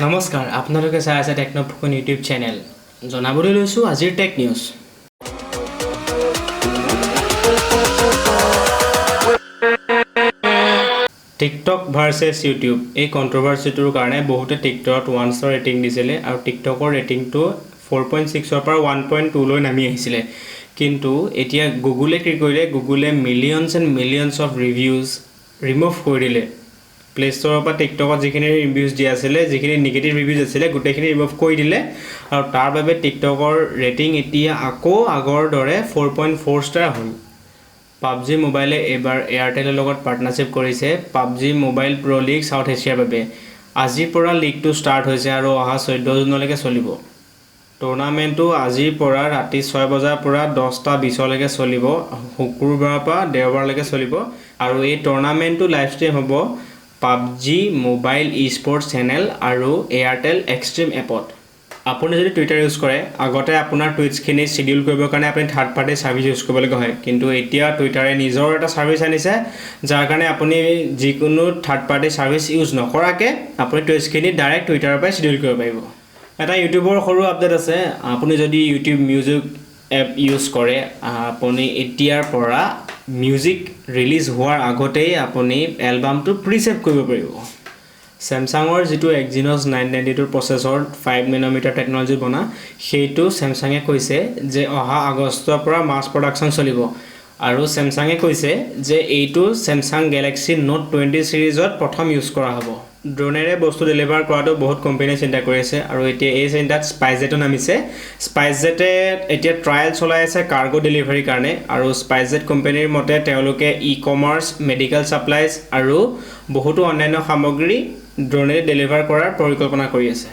নমস্কাৰ আপোনালোকে চাই আছে টেকন'ফুকন ইউটিউব চেনেল জনাবলৈ লৈছো আজিৰ tech news TikTok versus YouTube এই কন্ট্ৰভাৰ্চিটোৰ কাৰণে বহুতে টিকটকত 1 ষ্টাৰ ৰেটিং দিছিলে আৰু টিকটকৰ ৰেটিংটো 4.6 ৰ পৰা 1.2 লৈ নামি আহিছিলে কিন্তু এতিয়া গুগলে কি কৰিলে গুগলে millions and millions of reviews remove কৰি দিলে প্লে ষ্টৰৰ পৰা টিকটকত যিখিনি ৰিভিউজ দিয়া আছিলে যিখিনি নিগেটিভ ৰিভিউজ আছিলে গোটেইখিনি ৰিমুভ কৰি দিলে আৰু তাৰ বাবে টিকটকৰ ৰেটিং এতিয়া আকৌ আগৰ দৰে 4.4 ষ্টাৰ হ'ল PUBG মোবাইলে এবাৰ এয়াৰটেলৰ লগত পাৰ্টনাৰশ্বিপ কৰিছে PUBG মোবাইল প্ৰ' লীগ সাউথ এছিয়াৰ বাবে আজিৰ পৰা লীগটো ষ্টাৰ্ট হৈছে আৰু অহা 14 জুনলৈকে চলিব টুৰ্নামেণ্টটো আজিৰ পৰা ৰাতি 6 বজাৰ পৰা 10:20 লৈকে চলিব শুক্ৰবাৰৰ পৰা দেওবাৰলৈকে চলিব আৰু এই টুৰ্নামেণ্টটো লাইভ ষ্ট্ৰীম হ'ব PUBG মোবাইল ই-স্পৰ্টছ চেনেল আৰু এয়াৰটেল এক্সট্ৰিম এপত আপুনি যদি টুইটাৰ ইউজ কৰে আগতে আপোনাৰ টুইটছখিনি শিডিউল কৰিবৰ কাৰণে আপুনি থাৰ্ড পাৰ্টি সাৰ্ভিস ইউজ কৰিব লগা হয় কিন্তু এতিয়া টুইটাৰে নিজৰ এটা সাৰ্ভিস আনিছে যাৰ কাৰণে আপুনি যিকোনো থাৰ্ড পাৰ্টি সাৰ্ভিস ইউজ নকৰাকে আপুনি টুইটছখিনি ডাইৰেক্ট টুইটাৰৰ পৰা শিডিউল কৰিব পাৰিব এটা ইউটিউবৰ সৰু আপডেট আছে আপুনি যদি ইউটিউব মিউজিক এপ ইউজ কৰে আপুনি এতিয়াৰ পৰা মিউজিক ৰিলিজ হোৱাৰ আগতেই আপুনি এলবামটো প্ৰিছেভ কৰিব পাৰিব Samsungৰ যেটো Exynos 992 প্ৰচেছৰ 5 nanometer টেকনলজি বনা সেইটো Samsungে কৈছে যে অহা আগষ্টৰ পৰা মাছ প্ৰডাকচন চলিব আৰু Samsungে কৈছে যে এইটো Samsung Galaxy Note 20 সিৰিজত প্ৰথম ইউজ কৰা হ'ব ড্ৰোনেৰে বস্তু ডেলিভাৰ কৰাটো বহুত কোম্পানীয়ে চিন্তা কৰি আছে আৰু এতিয়া এই চিন্তাত স্পাইসজেটও নামিছে স্পাইসজেটে এতিয়া ট্ৰায়াল চলাই আছে কাৰ্গো ডেলিভাৰী কাৰণে আৰু স্পাইসজেট কোম্পানীৰ মতে তেওঁলোকে ই-কমাৰ্চ মেডিকেল সাপ্লাইজ আৰু বহুতো অন্যান্য সামগ্ৰী ড্ৰোনেৰে ডেলিভাৰ কৰাৰ পৰিকল্পনা কৰি আছে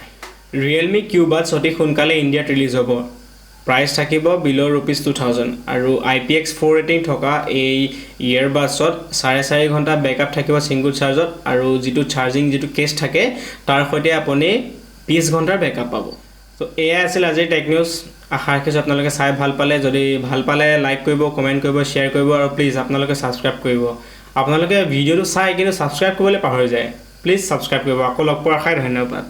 Realme Q Buds অতি সোনকালে ইণ্ডিয়াত ৰিলিজ হ'ব প্ৰাইস থাকিব বিলো ₹2000 আৰু IPX4 ৰেটিং থকা এই ইয়াৰবাডছত 4.5 ঘণ্টা বেকআপ থাকিব সিঙ্গল চাৰ্জত আৰু যেটো চাৰ্জিং যেটো কেছ থাকে তাৰ সৈতে আপুনি 20 ঘণ্টাৰ বেকআপ পাব তো এয়া আছিল আজিৰ টেক নিউজ আশা ৰাখিছো আপোনালোকে চাই ভাল পালে যদি ভাল পালে লাইক কৰিব কমেন্ট কৰিব শেয়াৰ কৰিব আৰু প্লিজ আপোনালোকে সাবস্ক্ৰাইব কৰিব আপোনালোকে ভিডিওটো চাই কিন্তু সাবস্ক্ৰাইব কৰিবলৈ পাহৰি যায় প্লিজ সাবস্ক্ৰাইব কৰিব আকৌ লগ পোৱাৰ আশাৰে ধন্যবাদ